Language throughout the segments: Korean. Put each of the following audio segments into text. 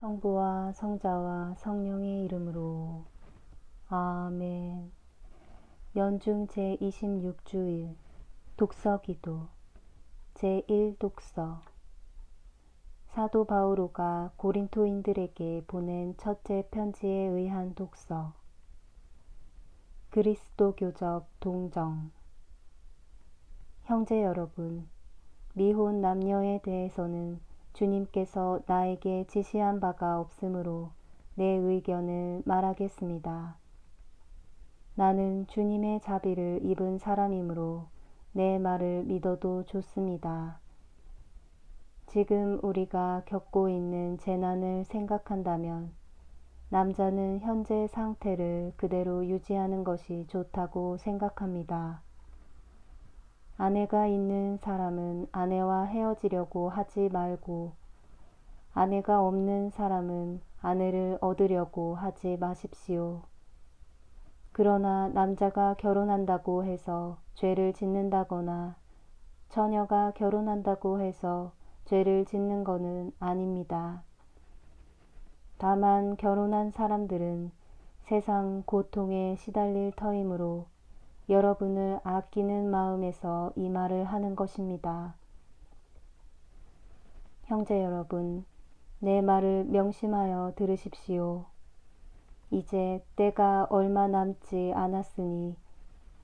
성부와 성자와 성령의 이름으로 아멘. 연중 제26주일 독서기도 제1독서. 사도 바오로가 고린토인들에게 보낸 첫째 편지에 의한 독서. 그리스도 교적 동정. 형제 여러분, 미혼 남녀에 대해서는 주님께서 나에게 지시한 바가 없으므로 내 의견을 말하겠습니다. 나는 주님의 자비를 입은 사람이므로 내 말을 믿어도 좋습니다. 지금 우리가 겪고 있는 재난을 생각한다면 남자는 현재 상태를 그대로 유지하는 것이 좋다고 생각합니다. 아내가 있는 사람은 아내와 헤어지려고 하지 말고, 아내가 없는 사람은 아내를 얻으려고 하지 마십시오. 그러나 남자가 결혼한다고 해서 죄를 짓는다거나 처녀가 결혼한다고 해서 죄를 짓는 것은 아닙니다. 다만 결혼한 사람들은 세상 고통에 시달릴 터이므로 여러분을 아끼는 마음에서 이 말을 하는 것입니다. 형제 여러분, 내 말을 명심하여 들으십시오. 이제 때가 얼마 남지 않았으니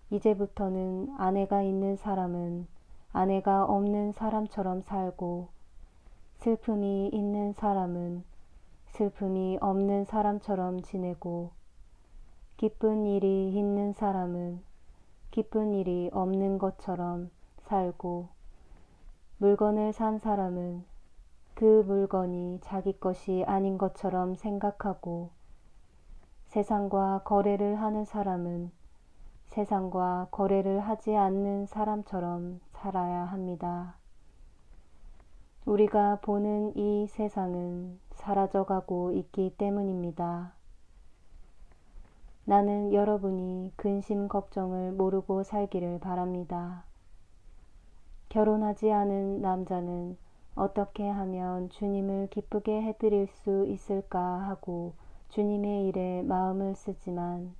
이제부터는 아내가 있는 사람은 아내가 없는 사람처럼 살고, 슬픔이 있는 사람은 슬픔이 없는 사람처럼 지내고, 기쁜 일이 있는 사람은 기쁜 일이 없는 것처럼 살고, 물건을 산 사람은 그 물건이 자기 것이 아닌 것처럼 생각하고, 세상과 거래를 하는 사람은 세상과 거래를 하지 않는 사람처럼 살아야 합니다. 우리가 보는 이 세상은 사라져가고 있기 때문입니다. 나는 여러분이 근심 걱정을 모르고 살기를 바랍니다. 결혼하지 않은 남자는 어떻게 하면 주님을 기쁘게 해드릴 수 있을까 하고 주님의 일에 마음을 쓰지만,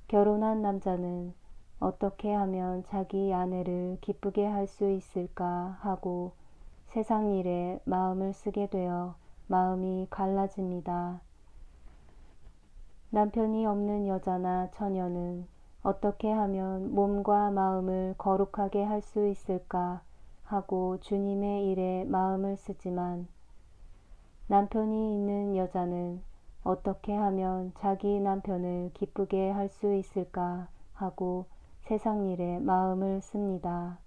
결혼한 남자는 어떻게 하면 자기 아내를 기쁘게 할 수 있을까 하고 세상 일에 마음을 쓰게 되어 마음이 갈라집니다. 남편이 없는 여자나 처녀는 어떻게 하면 몸과 마음을 거룩하게 할 수 있을까 하고 주님의 일에 마음을 쓰지만, 남편이 있는 여자는 어떻게 하면 자기 남편을 기쁘게 할 수 있을까 하고 세상 일에 마음을 씁니다.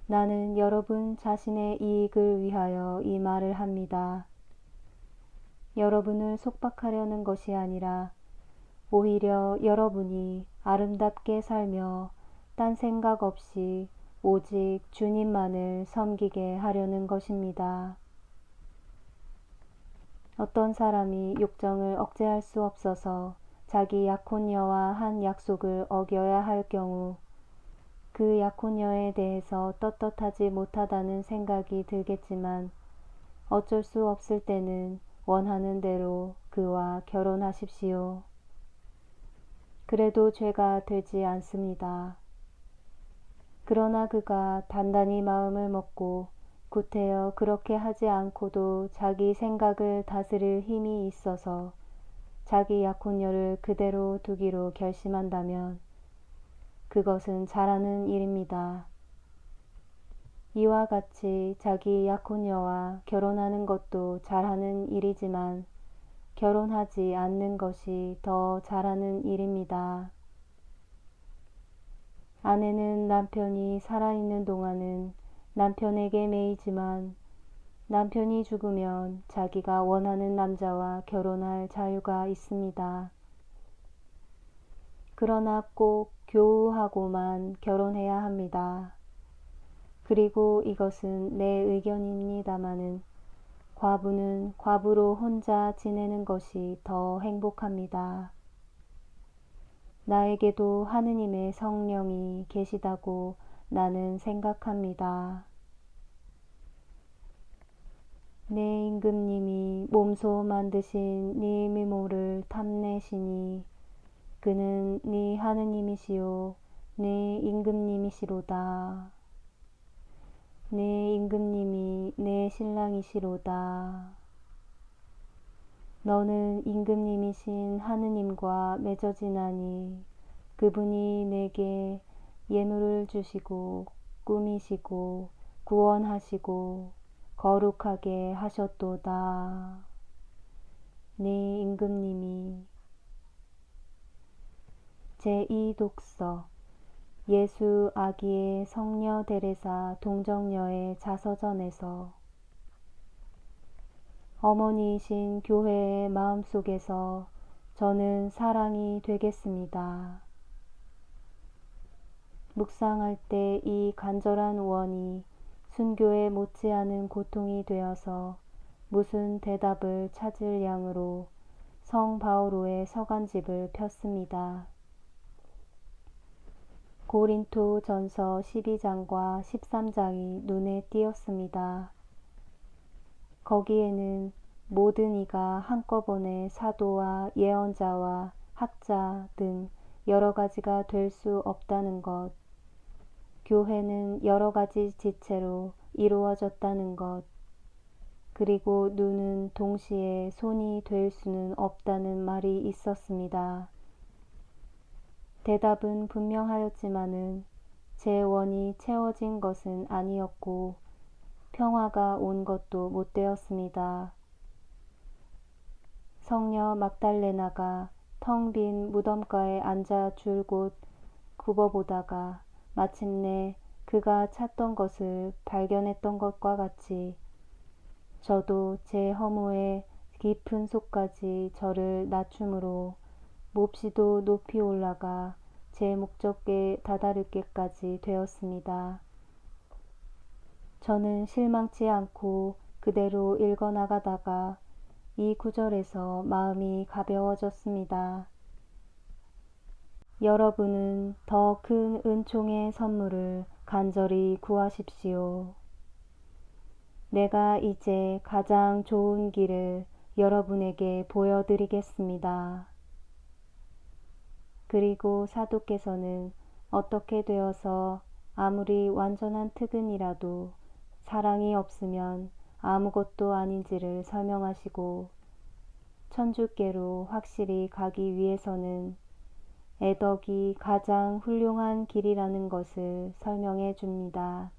나는 여러분 자신의 이익을 위하여 이 말을 합니다. 여러분을 속박하려는 것이 아니라 오히려 여러분이 아름답게 살며 딴 생각 없이 오직 주님만을 섬기게 하려는 것입니다. 어떤 사람이 욕정을 억제할 수 없어서 자기 약혼녀와 한 약속을 어겨야 할 경우 그 약혼녀에 대해서 떳떳하지 못하다는 생각이 들겠지만, 어쩔 수 없을 때는 원하는 대로 그와 결혼하십시오. 그래도 죄가 되지 않습니다. 그러나 그가 단단히 마음을 먹고 구태여 그렇게 하지 않고도 자기 생각을 다스릴 힘이 있어서 자기 약혼녀를 그대로 두기로 결심한다면 그것은 잘하는 일입니다. 이와 같이 자기 약혼녀와 결혼하는 것도 잘하는 일이지만 결혼하지 않는 것이 더 잘하는 일입니다. 아내는 남편이 살아있는 동안은 남편에게 매이지만 남편이 죽으면 자기가 원하는 남자와 결혼할 자유가 있습니다. 그러나 꼭 교우하고만 결혼해야 합니다. 그리고 이것은 내 의견입니다마는 과부는 과부로 혼자 지내는 것이 더 행복합니다. 나에게도 하느님의 성령이 계시다고 나는 생각합니다. 내 임금님이 몸소 만드신 네 미모를 탐내시니 그는 네 하느님이시요 내 임금님이시로다. 내 임금님이 내 신랑이시로다. 너는 임금님이신 하느님과 맺어지나니 그분이 내게 예물을 주시고 꾸미시고 구원하시고 거룩하게 하셨도다. 네 임금님이. 제2독서 예수 아기의 성녀 데레사 동정녀의 자서전에서 어머니이신 교회의 마음속에서 저는 사랑이 되겠습니다. 묵상할 때 이 간절한 원이 순교에 못지않은 고통이 되어서 무슨 대답을 찾을 양으로 성 바오로의 서간집을 폈습니다. 고린토 전서 12장과 13장이 눈에 띄었습니다. 거기에는 모든 이가 한꺼번에 사도와 예언자와 학자 등 여러 가지가 될 수 없다는 것, 교회는 여러 가지 지체로 이루어졌다는 것, 그리고 눈은 동시에 손이 될 수는 없다는 말이 있었습니다. 대답은 분명하였지만은 제 원이 채워진 것은 아니었고 평화가 온 것도 못 되었습니다. 성녀 막달레나가 텅 빈 무덤가에 앉아 줄곧 굽어보다가 마침내 그가 찾던 것을 발견했던 것과 같이 저도 제 허무의 깊은 속까지 저를 낮춤으로 몹시도 높이 올라가 제 목적에 다다르게까지 되었습니다. 저는 실망치 않고 그대로 읽어나가다가 이 구절에서 마음이 가벼워졌습니다. 여러분은 더 큰 은총의 선물을 간절히 구하십시오. 내가 이제 가장 좋은 길을 여러분에게 보여드리겠습니다. 그리고 사도께서는 어떻게 되어서 아무리 완전한 특은이라도 사랑이 없으면 아무것도 아닌지를 설명하시고 천주께로 확실히 가기 위해서는 애덕이 가장 훌륭한 길이라는 것을 설명해 줍니다.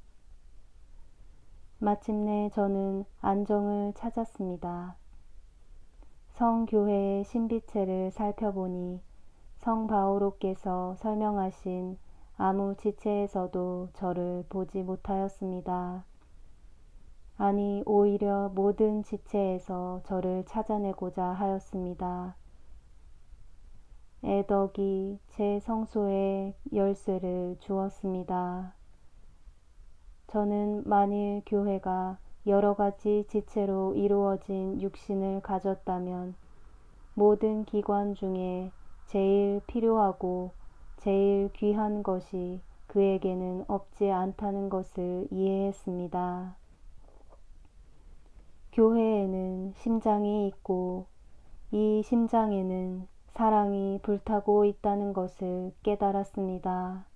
마침내 저는 안정을 찾았습니다. 성교회의 신비체를 살펴보니 성 바오로께서 설명하신 아무 지체에서도 저를 보지 못하였습니다. 아니 오히려 모든 지체에서 저를 찾아내고자 하였습니다. 애덕이 제 성소에 열쇠를 주었습니다. 저는 만일 교회가 여러 가지 지체로 이루어진 육신을 가졌다면 모든 기관 중에 제일 필요하고 제일 귀한 것이 그에게는 없지 않다는 것을 이해했습니다. 교회에는 심장이 있고 이 심장에는 사랑이 불타고 있다는 것을 깨달았습니다.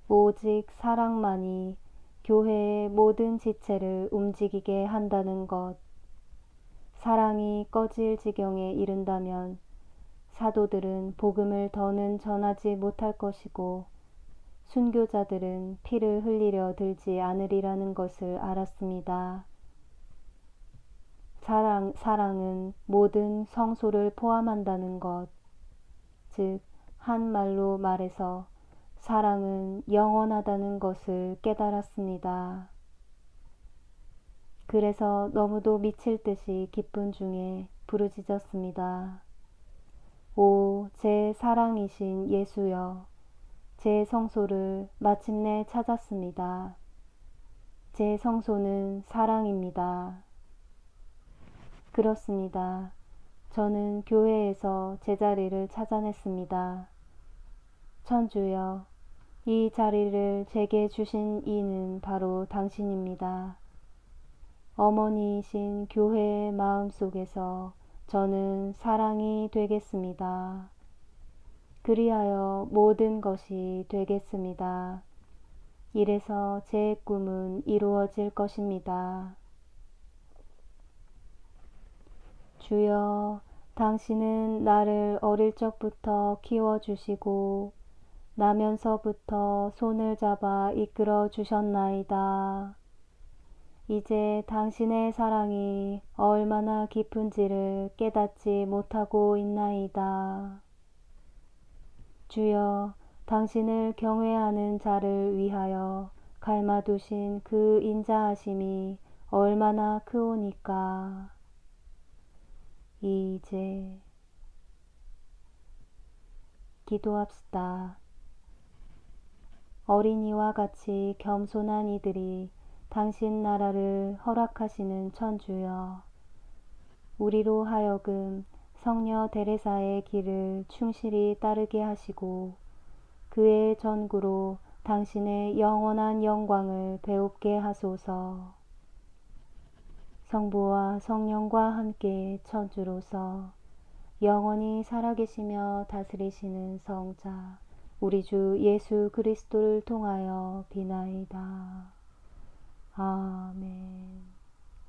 오직 사랑만이 교회의 모든 지체를 움직이게 한다는 것. 사랑이 꺼질 지경에 이른다면 사도들은 복음을 더는 전하지 못할 것이고 순교자들은 피를 흘리려 들지 않으리라는 것을 알았습니다. 사랑은 모든 성소를 포함한다는 것, 즉 한 말로 말해서 사랑은 영원하다는 것을 깨달았습니다. 그래서 너무도 미칠 듯이 기쁜 중에 부르짖었습니다. 오, 제 사랑이신 예수여, 제 성소를 마침내 찾았습니다. 제 성소는 사랑입니다. 그렇습니다. 저는 교회에서 제자리를 찾아냈습니다. 천주여, 이 자리를 제게 주신 이는 바로 당신입니다. 어머니이신 교회의 마음 속에서 저는 사랑이 되겠습니다. 그리하여 모든 것이 되겠습니다. 이래서 제 꿈은 이루어질 것입니다. 주여, 당신은 나를 어릴 적부터 키워주시고 나면서부터 손을 잡아 이끌어 주셨나이다. 이제 당신의 사랑이 얼마나 깊은지를 깨닫지 못하고 있나이다. 주여, 당신을 경외하는 자를 위하여 갈마두신 그 인자하심이 얼마나 크오니까. 이제 기도합시다. 어린이와 같이 겸손한 이들이 당신 나라를 허락하시는 천주여, 우리로 하여금 성녀 데레사의 길을 충실히 따르게 하시고 그의 전구로 당신의 영원한 영광을 배웁게 하소서. 성부와 성령과 함께 천주로서 영원히 살아계시며 다스리시는 성자 우리 주 예수 그리스도를 통하여 비나이다. 아멘.